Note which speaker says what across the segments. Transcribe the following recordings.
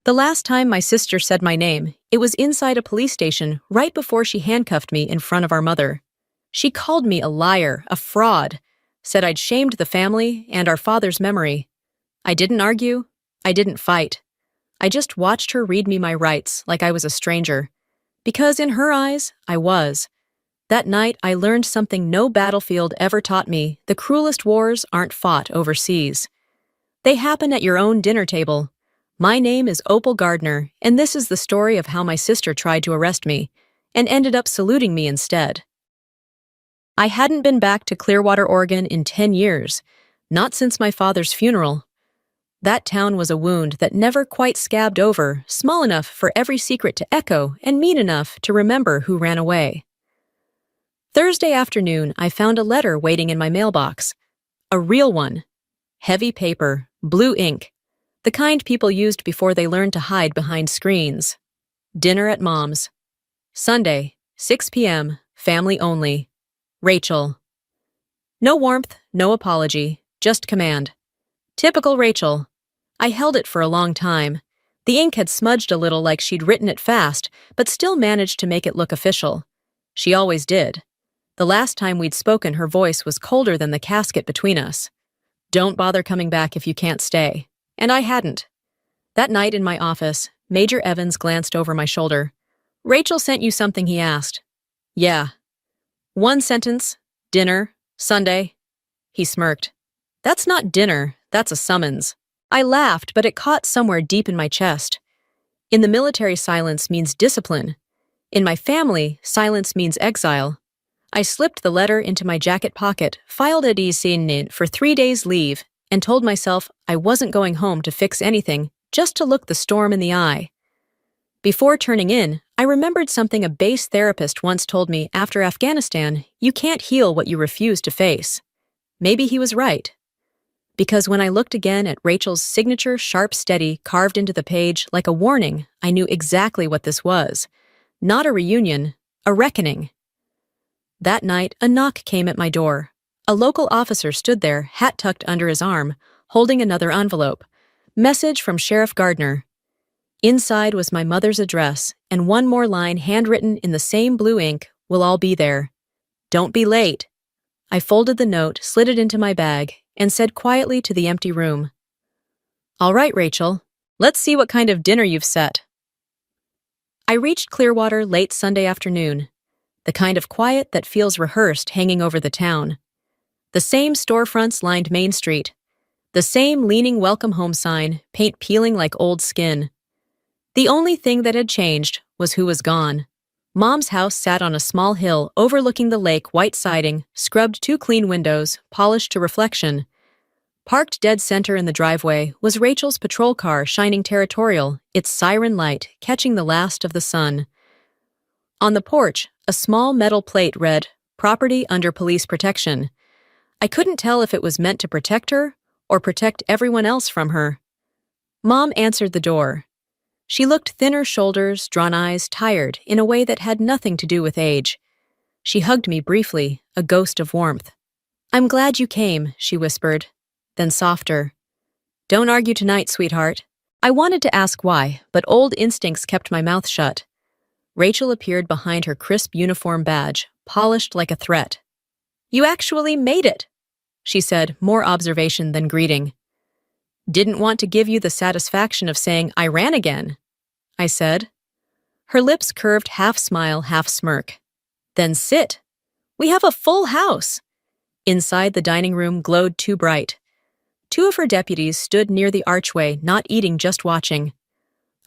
Speaker 1: The last time my sister said my name, it was inside a police station right before she handcuffed me in front of our mother. She called me a liar, a fraud, said I'd shamed the family and our father's memory. I didn't argue. I didn't fight. I just watched her read me my rights like I was a stranger. Because in her eyes, I was. That night, I learned something no battlefield ever taught me: the cruelest wars aren't fought overseas. They happen at your own dinner table. My name is Opal Gardner, and this is the story of how my sister tried to arrest me, and ended up saluting me instead. I hadn't been back to Clearwater, Oregon in 10 years, not since my father's funeral. That town was a wound that never quite scabbed over, small enough for every secret to echo and mean enough to remember who ran away. Thursday afternoon, I found a letter waiting in my mailbox. A real one. Heavy paper, blue ink, the kind people used before they learned to hide behind screens. Dinner at Mom's. Sunday, 6 p.m., family only. Rachel. No warmth, no apology, just command. Typical Rachel. I held it for a long time. The ink had smudged a little like she'd written it fast, but still managed to make it look official. She always did. The last time we'd spoken, her voice was colder than the casket between us. Don't bother coming back if you can't stay. And I hadn't. That night in my office, Major Evans glanced over my shoulder. Rachel sent you something, he asked. Yeah. One sentence, dinner, Sunday. He smirked. That's not dinner, that's a summons. I laughed, but it caught somewhere deep in my chest. In the military, silence means discipline. In my family, silence means exile. I slipped the letter into my jacket pocket, filed a DC for 3 days leave, and told myself I wasn't going home to fix anything, just to look the storm in the eye. Before turning in, I remembered something a base therapist once told me after Afghanistan: you can't heal what you refuse to face. Maybe he was right. Because when I looked again at Rachel's signature, sharp, steady, carved into the page like a warning, I knew exactly what this was. Not a reunion, a reckoning. That night, a knock came at my door. A local officer stood there, hat tucked under his arm, holding another envelope. Message from Sheriff Gardner. Inside was my mother's address, and one more line handwritten in the same blue ink: we'll all be there. Don't be late. I folded the note, slid it into my bag, and said quietly to the empty room, All right, Rachel, let's see what kind of dinner you've set. I reached Clearwater late Sunday afternoon. The kind of quiet that feels rehearsed hanging over the town. The same storefronts lined Main Street. The same leaning welcome home sign, paint peeling like old skin. The only thing that had changed was who was gone. Mom's house sat on a small hill overlooking the lake, white siding, scrubbed 2 clean windows, polished to reflection. Parked dead center in the driveway was Rachel's patrol car, shining territorial, its siren light catching the last of the sun. On the porch, a small metal plate read, Property under police protection. I couldn't tell if it was meant to protect her or protect everyone else from her. Mom answered the door. She looked thinner shoulders, drawn eyes, tired in a way that had nothing to do with age. She hugged me briefly, a ghost of warmth. I'm glad you came, she whispered, then softer. Don't argue tonight, sweetheart. I wanted to ask why, but old instincts kept my mouth shut. Rachel appeared behind her crisp uniform badge, polished like a threat. You actually made it, she said, more observation than greeting. Didn't want to give you the satisfaction of saying I ran again, I said. Her lips curved, half smile, half smirk. Then sit. We have a full house. Inside, the dining room glowed too bright. 2 of her deputies stood near the archway, not eating, just watching.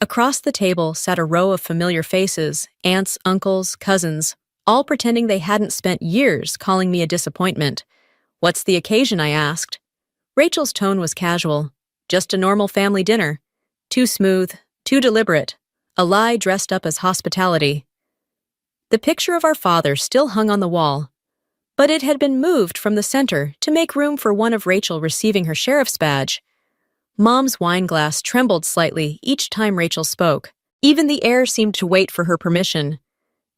Speaker 1: Across the table sat a row of familiar faces, aunts, uncles, cousins, all pretending they hadn't spent years calling me a disappointment. What's the occasion, I asked. Rachel's tone was casual. Just a normal family dinner. Too smooth, too deliberate. A lie dressed up as hospitality. The picture of our father still hung on the wall, but it had been moved from the center to make room for one of Rachel receiving her sheriff's badge. Mom's wine glass trembled slightly each time Rachel spoke. Even the air seemed to wait for her permission.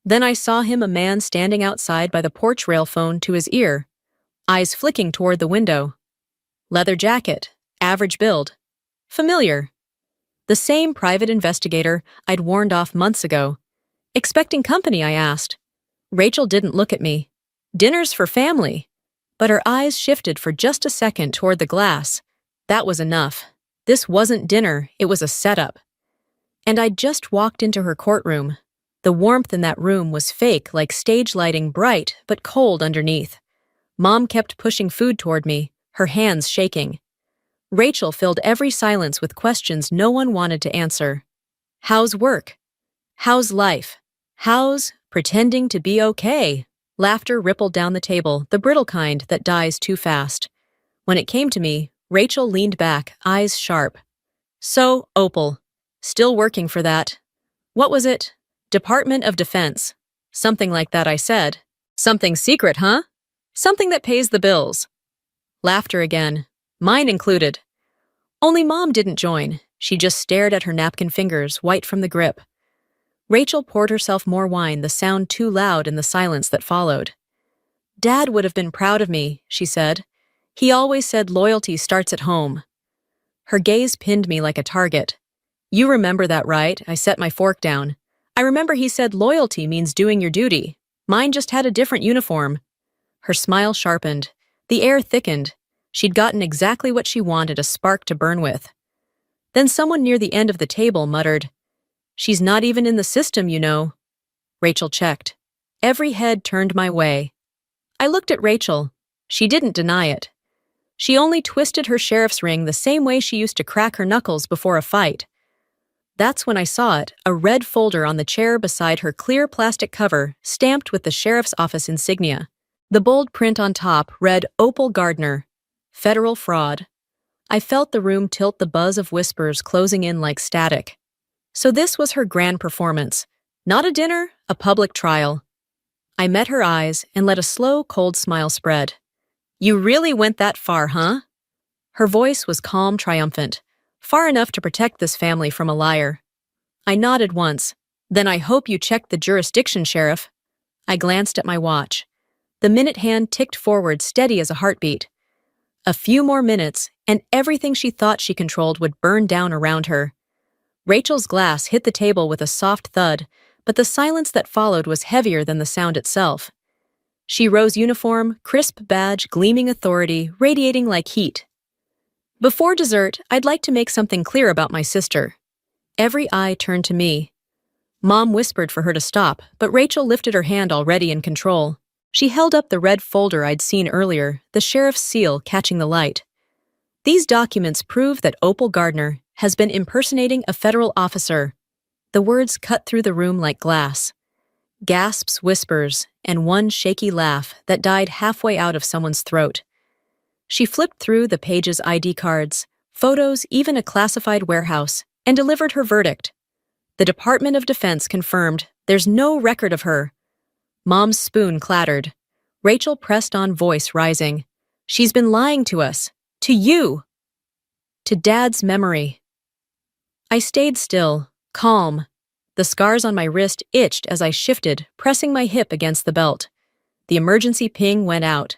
Speaker 1: Then I saw him, a man standing outside by the porch rail, phone to his ear, eyes flicking toward the window. Leather jacket, average build. Familiar. The same private investigator I'd warned off months ago. Expecting company, I asked. Rachel didn't look at me. Dinner's for family. But her eyes shifted for just a second toward the glass. That was enough. This wasn't dinner, it was a setup. And I'd just walked into her courtroom. The warmth in that room was fake, like stage lighting, bright but cold underneath. Mom kept pushing food toward me, her hands shaking. Rachel filled every silence with questions no one wanted to answer. How's work? How's life? How's pretending to be okay? Laughter rippled down the table, the brittle kind that dies too fast. When it came to me, Rachel leaned back, eyes sharp. So, Opal, still working for that. What was it? Department of Defense. Something like that, I said. Something secret, huh? Something that pays the bills. Laughter again, mine included. Only Mom didn't join. She just stared at her napkin fingers, white from the grip. Rachel poured herself more wine, the sound too loud in the silence that followed. Dad would have been proud of me, she said. He always said loyalty starts at home. Her gaze pinned me like a target. You remember that, right? I set my fork down. I remember he said loyalty means doing your duty. Mine just had a different uniform. Her smile sharpened. The air thickened. She'd gotten exactly what she wanted, a spark to burn with. Then someone near the end of the table muttered, She's not even in the system, you know. Rachel checked. Every head turned my way. I looked at Rachel. She didn't deny it. She only twisted her sheriff's ring the same way she used to crack her knuckles before a fight. That's when I saw it, a red folder on the chair beside her clear plastic cover, stamped with the sheriff's office insignia. The bold print on top read Opal Gardner, Federal Fraud. I felt the room tilt, the buzz of whispers closing in like static. So this was her grand performance. Not a dinner, a public trial. I met her eyes and let a slow, cold smile spread. You really went that far, huh? Her voice was calm, triumphant, far enough to protect this family from a liar. I nodded once. Then I hope you checked the jurisdiction, Sheriff. I glanced at my watch. The minute hand ticked forward, steady as a heartbeat. A few more minutes, and everything she thought she controlled would burn down around her. Rachel's glass hit the table with a soft thud, but the silence that followed was heavier than the sound itself. She rose, uniform, crisp badge, gleaming authority, radiating like heat. Before dessert, I'd like to make something clear about my sister. Every eye turned to me. Mom whispered for her to stop, but Rachel lifted her hand, already in control. She held up the red folder I'd seen earlier, the sheriff's seal catching the light. These documents prove that Opal Gardner has been impersonating a federal officer. The words cut through the room like glass. Gasps, whispers, and one shaky laugh that died halfway out of someone's throat. She flipped through the pages, ID cards, photos, even a classified warehouse, and delivered her verdict. The Department of Defense confirmed there's no record of her. Mom's spoon clattered. Rachel pressed on, voice rising. She's been lying to us. To you. To Dad's memory. I stayed still, calm. The scars on my wrist itched as I shifted, pressing my hip against the belt. The emergency ping went out.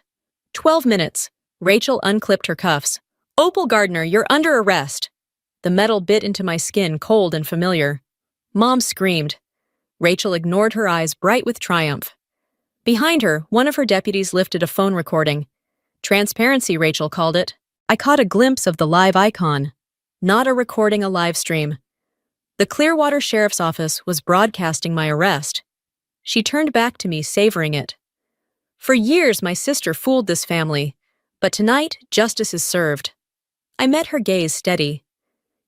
Speaker 1: 12 minutes. Rachel unclipped her cuffs. Opal Gardner, you're under arrest. The metal bit into my skin, cold and familiar. Mom screamed. Rachel ignored, her eyes bright with triumph. Behind her, one of her deputies lifted a phone recording. Transparency, Rachel called it. I caught a glimpse of the live icon. Not a recording, a live stream. The Clearwater Sheriff's Office was broadcasting my arrest. She turned back to me, savoring it. For years, my sister fooled this family, but tonight, justice is served. I met her gaze steady.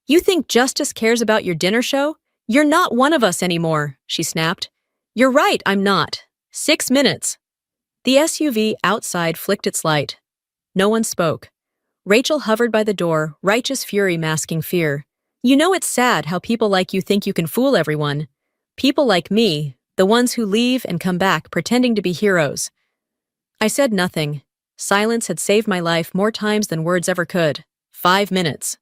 Speaker 1: You think justice cares about your dinner show? You're not one of us anymore, she snapped. You're right, I'm not. 6 minutes. The SUV outside flicked its light. No one spoke. Rachel hovered by the door, righteous fury masking fear. You know, it's sad how people like you think you can fool everyone. People like me, the ones who leave and come back pretending to be heroes. I said nothing. Silence had saved my life more times than words ever could. 5 minutes.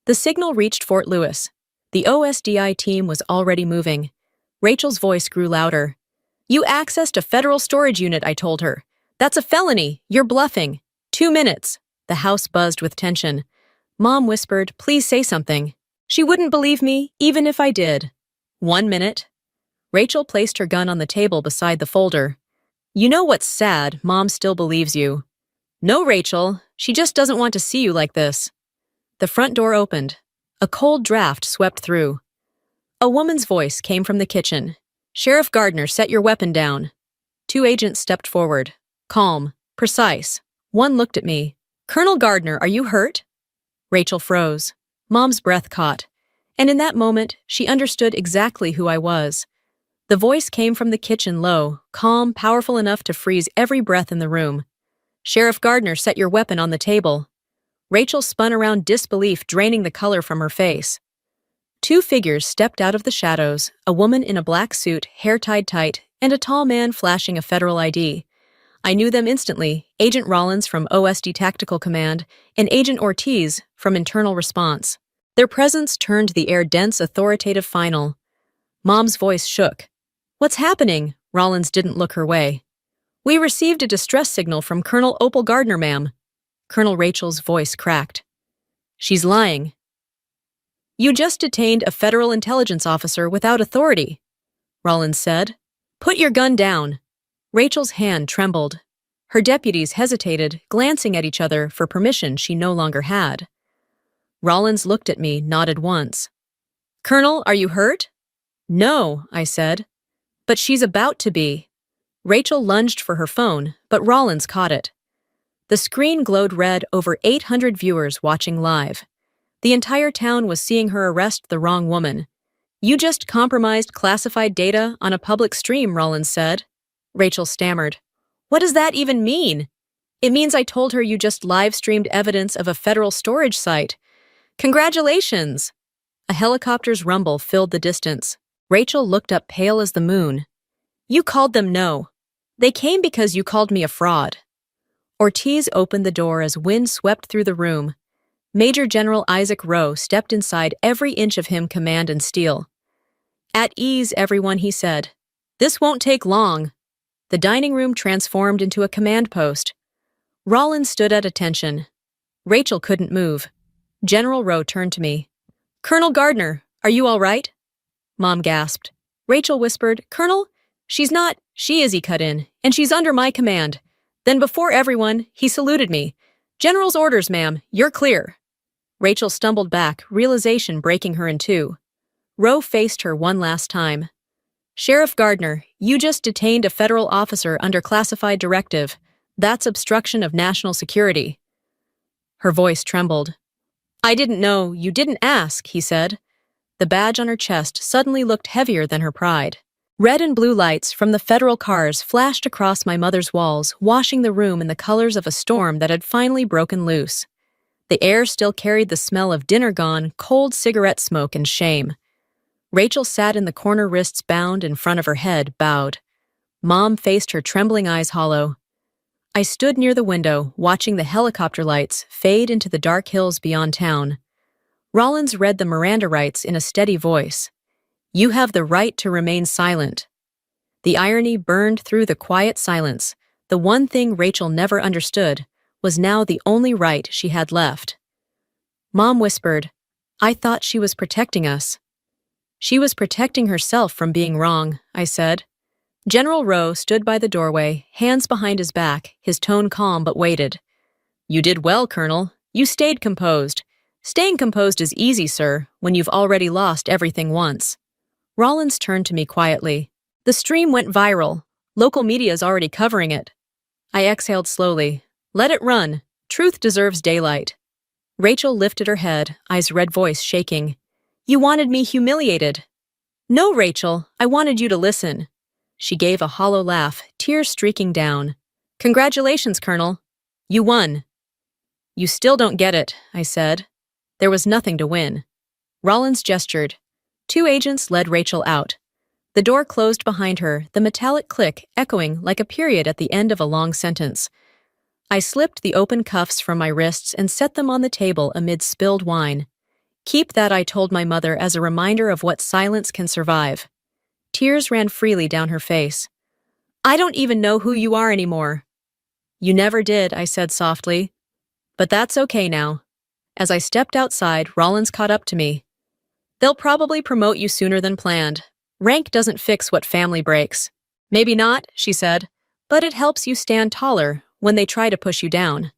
Speaker 1: The signal reached Fort Lewis. The OSDI team was already moving. Rachel's voice grew louder. You accessed a federal storage unit, I told her. That's a felony. You're bluffing. 2 minutes. The house buzzed with tension. Mom whispered, please say something. She wouldn't believe me, even if I did. 1 minute. Rachel placed her gun on the table beside the folder. You know what's sad? Mom still believes you. No, Rachel. She just doesn't want to see you like this. The front door opened. A cold draft swept through. A woman's voice came from the kitchen. Sheriff Gardner, set your weapon down. Two agents stepped forward. Calm, precise. One looked at me. Colonel Gardner, are you hurt? Rachel froze. Mom's breath caught. And in that moment, she understood exactly who I was. The voice came from the kitchen low, calm, powerful enough to freeze every breath in the room. Sheriff Gardner, set your weapon on the table. Rachel spun around, disbelief draining the color from her face. Two figures stepped out of the shadows, a woman in a black suit, hair tied tight, and a tall man flashing a federal ID. I knew them instantly, Agent Rollins from OSD Tactical Command and Agent Ortiz from Internal Response. Their presence turned the air dense, authoritative, final. Mom's voice shook. What's happening? Rollins didn't look her way. We received a distress signal from Colonel Opal Gardner, ma'am. Colonel Rachel's voice cracked. She's lying. You just detained a federal intelligence officer without authority, Rollins said. Put your gun down. Rachel's hand trembled. Her deputies hesitated, glancing at each other for permission she no longer had. Rollins looked at me, nodded once. Colonel, are you hurt? No, I said. But she's about to be. Rachel lunged for her phone, but Rollins caught it. The screen glowed red, over 800 viewers watching live. The entire town was seeing her arrest the wrong woman. You just compromised classified data on a public stream, Rollins said. Rachel stammered. What does that even mean? It means I told her you just live-streamed evidence of a federal storage site. Congratulations! A helicopter's rumble filled the distance. Rachel looked up, pale as the moon. You called them no. They came because you called me a fraud. Ortiz opened the door as wind swept through the room. Major General Isaac Rowe stepped inside, every inch of him command and steel. At ease, everyone, he said. This won't take long. The dining room transformed into a command post. Rollins stood at attention. Rachel couldn't move. General Rowe turned to me. Colonel Gardner, are you all right? Mom gasped. Rachel whispered, Colonel, she's not, she is, he cut in, and she's under my command. Then before everyone, he saluted me. General's orders, ma'am, you're clear. Rachel stumbled back, realization breaking her in two. Rowe faced her one last time. Sheriff Gardner, you just detained a federal officer under classified directive. That's obstruction of national security. Her voice trembled. I didn't know, you didn't ask, he said. The badge on her chest suddenly looked heavier than her pride. Red and blue lights from the federal cars flashed across my mother's walls, washing the room in the colors of a storm that had finally broken loose. The air still carried the smell of dinner gone, cold cigarette smoke, and shame. Rachel sat in the corner, wrists bound in front of her head, bowed. Mom faced her, trembling eyes hollow. I stood near the window, watching the helicopter lights fade into the dark hills beyond town. Rollins read the Miranda rights in a steady voice. You have the right to remain silent. The irony burned through the quiet silence. The one thing Rachel never understood was now the only right she had left. Mom whispered, I thought she was protecting us. She was protecting herself from being wrong, I said. General Rowe stood by the doorway, hands behind his back, his tone calm but weighted. You did well, Colonel. You stayed composed. Staying composed is easy, sir, when you've already lost everything once. Rollins turned to me quietly. The stream went viral. Local media's already covering it. I exhaled slowly. Let it run. Truth deserves daylight. Rachel lifted her head, eyes red, voice shaking. You wanted me humiliated. No, Rachel, I wanted you to listen. She gave a hollow laugh, tears streaking down. Congratulations, Colonel. You won. You still don't get it, I said. There was nothing to win. Rollins gestured. Two agents led Rachel out. The door closed behind her, the metallic click echoing like a period at the end of a long sentence. I slipped the open cuffs from my wrists and set them on the table amid spilled wine. Keep that, I told my mother, as a reminder of what silence can survive. Tears ran freely down her face. I don't even know who you are anymore. You never did, I said softly. But that's okay now. As I stepped outside, Rollins caught up to me. They'll probably promote you sooner than planned. Rank doesn't fix what family breaks. Maybe not, she said, but it helps you stand taller when they try to push you down.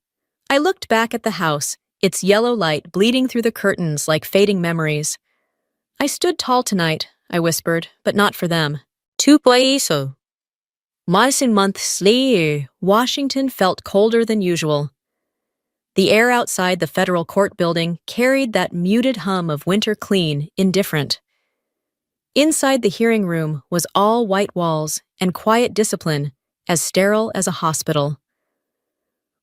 Speaker 1: I looked back at the house, its yellow light bleeding through the curtains like fading memories. I stood tall tonight, I whispered, but not for them. 2 months later, Washington felt colder than usual. The air outside the federal court building carried that muted hum of winter clean, indifferent. Inside the hearing room was all white walls and quiet discipline, as sterile as a hospital.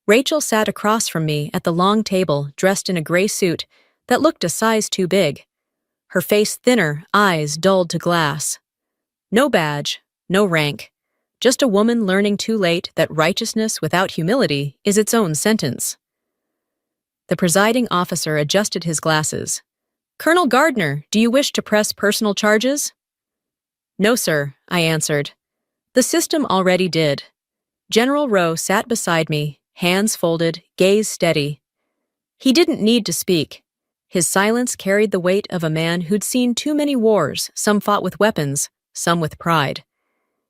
Speaker 1: Rachel sat across from me at the long table, dressed in a gray suit that looked a size too big. Her face thinner, eyes dulled to glass. No badge, no rank, just a woman learning too late that righteousness without humility is its own sentence. The presiding officer adjusted his glasses. "Colonel Gardner, do you wish to press personal charges?" "No, sir," I answered. The system already did. General Rowe sat beside me, hands folded, gaze steady. He didn't need to speak. His silence carried the weight of a man who'd seen too many wars, some fought with weapons, some with pride.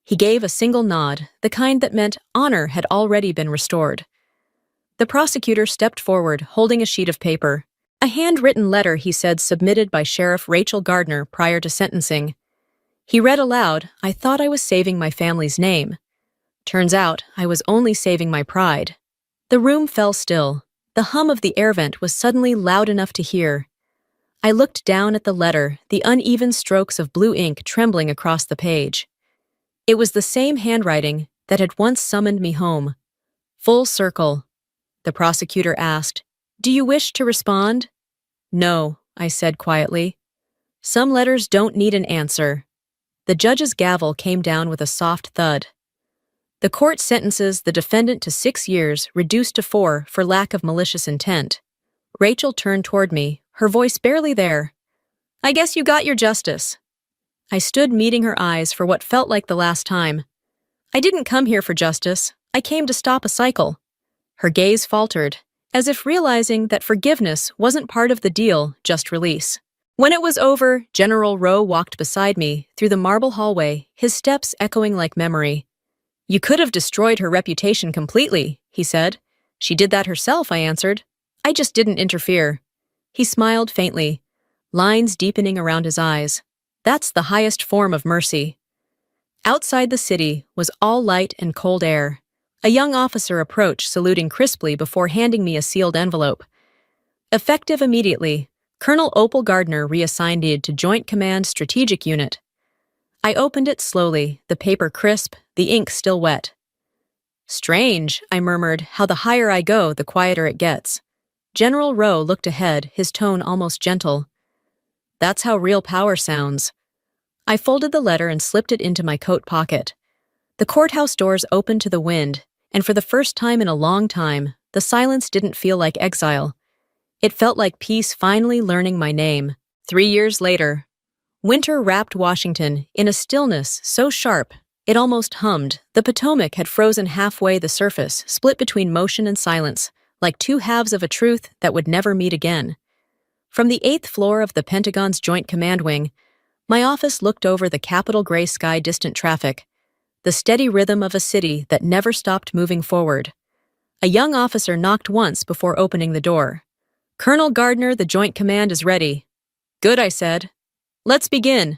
Speaker 1: He gave a single nod, the kind that meant honor had already been restored. The prosecutor stepped forward, holding a sheet of paper. A handwritten letter, he said, submitted by Sheriff Rachel Gardner prior to sentencing. He read aloud, "I thought I was saving my family's name. Turns out I was only saving my pride." The room fell still. The hum of the air vent was suddenly loud enough to hear. I looked down at the letter, the uneven strokes of blue ink trembling across the page. It was the same handwriting that had once summoned me home. Full circle. The prosecutor asked, "Do you wish to respond?" "No," I said quietly. "Some letters don't need an answer." The judge's gavel came down with a soft thud. The court sentences the defendant to 6 years, reduced to 4 for lack of malicious intent. Rachel turned toward me, her voice barely there. "I guess you got your justice." I stood meeting her eyes for what felt like the last time. "I didn't come here for justice. I came to stop a cycle." Her gaze faltered, as if realizing that forgiveness wasn't part of the deal, just release. When it was over, General Rowe walked beside me through the marble hallway, his steps echoing like memory. "You could have destroyed her reputation completely," he said. "She did that herself," I answered. "I just didn't interfere." He smiled faintly, lines deepening around his eyes. That's the highest form of mercy. Outside the city was all light and cold air. A young officer approached, saluting crisply before handing me a sealed envelope. Effective immediately, Colonel Opal Gardner reassigned to Joint Command Strategic Unit. I opened it slowly, the paper crisp, the ink still wet. "Strange," I murmured, "how the higher I go, the quieter it gets." General Rowe looked ahead, his tone almost gentle. "That's how real power sounds." I folded the letter and slipped it into my coat pocket. The courthouse doors opened to the wind, and for the first time in a long time, the silence didn't feel like exile. It felt like peace finally learning my name. 3 years later, winter wrapped Washington in a stillness so sharp it almost hummed. The Potomac had frozen halfway the surface, split between motion and silence, like two halves of a truth that would never meet again. From the 8th floor of the Pentagon's Joint Command Wing, my office looked over the Capitol gray sky, distant traffic, the steady rhythm of a city that never stopped moving forward. A young officer knocked once before opening the door. "Colonel Gardner, the Joint Command is ready." "Good," I said. "Let's begin."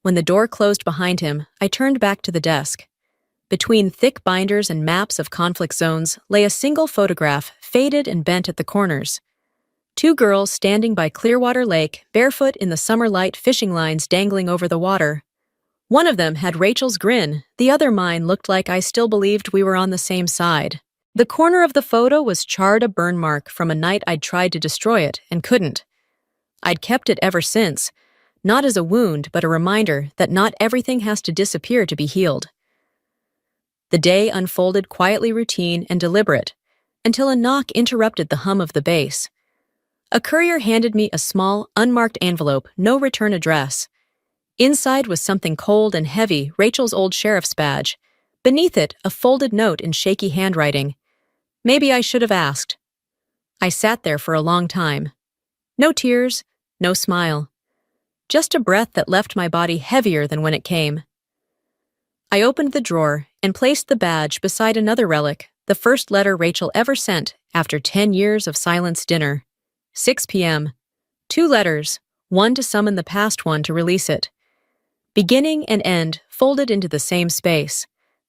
Speaker 1: When the door closed behind him, I turned back to the desk. Between thick binders and maps of conflict zones lay a single photograph, faded and bent at the corners. 2 girls standing by Clearwater Lake, barefoot in the summer light, fishing lines dangling over the water. One of them had Rachel's grin, the other mine looked like I still believed we were on the same side. The corner of the photo was charred, a burn mark from a night I'd tried to destroy it and couldn't. I'd kept it ever since, not as a wound but a reminder that not everything has to disappear to be healed. The day unfolded quietly, routine and deliberate, until a knock interrupted the hum of the bass. A courier handed me a small, unmarked envelope, no return address. Inside was something cold and heavy, Rachel's old sheriff's badge. Beneath it, a folded note in shaky handwriting. Maybe I should have asked. I sat there for a long time. No tears, no smile. just a breath that left my body heavier than when it came. I opened the drawer and placed the badge beside another relic, the first letter Rachel ever sent after 10 years of silence dinner. 6 p.m. 2 letters, one to summon the past one to release it. Beginning and end folded into the same space.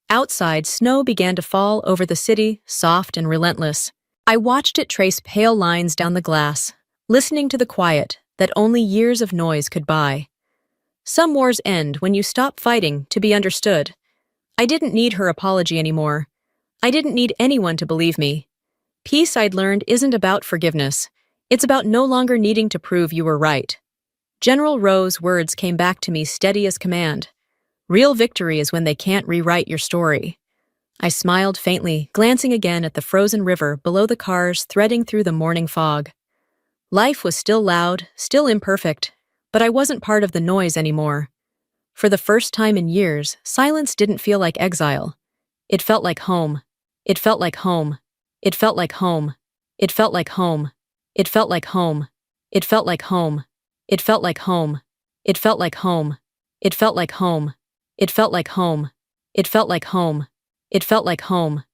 Speaker 1: Outside, snow began to fall over the city, soft and relentless. I watched it trace pale lines down the glass, listening to the quiet that only years of noise could buy. Some wars end when you stop fighting to be understood. I didn't need her apology anymore. I didn't need anyone to believe me. Peace, I'd learned, isn't about forgiveness. It's about no longer needing to prove you were right. General Rowe's words came back to me steady as command. Real victory is when they can't rewrite your story. I smiled faintly, glancing again at the frozen river below the cars threading through the morning fog. Life was still loud, still imperfect, but I wasn't part of the noise anymore. For the first time in years, silence didn't feel like exile. It felt like home. It felt like home. It felt like home. It felt like home. It felt like home. It felt like home. It felt like home. It felt like home. It felt like home. It felt like home. It felt like home. It felt like home.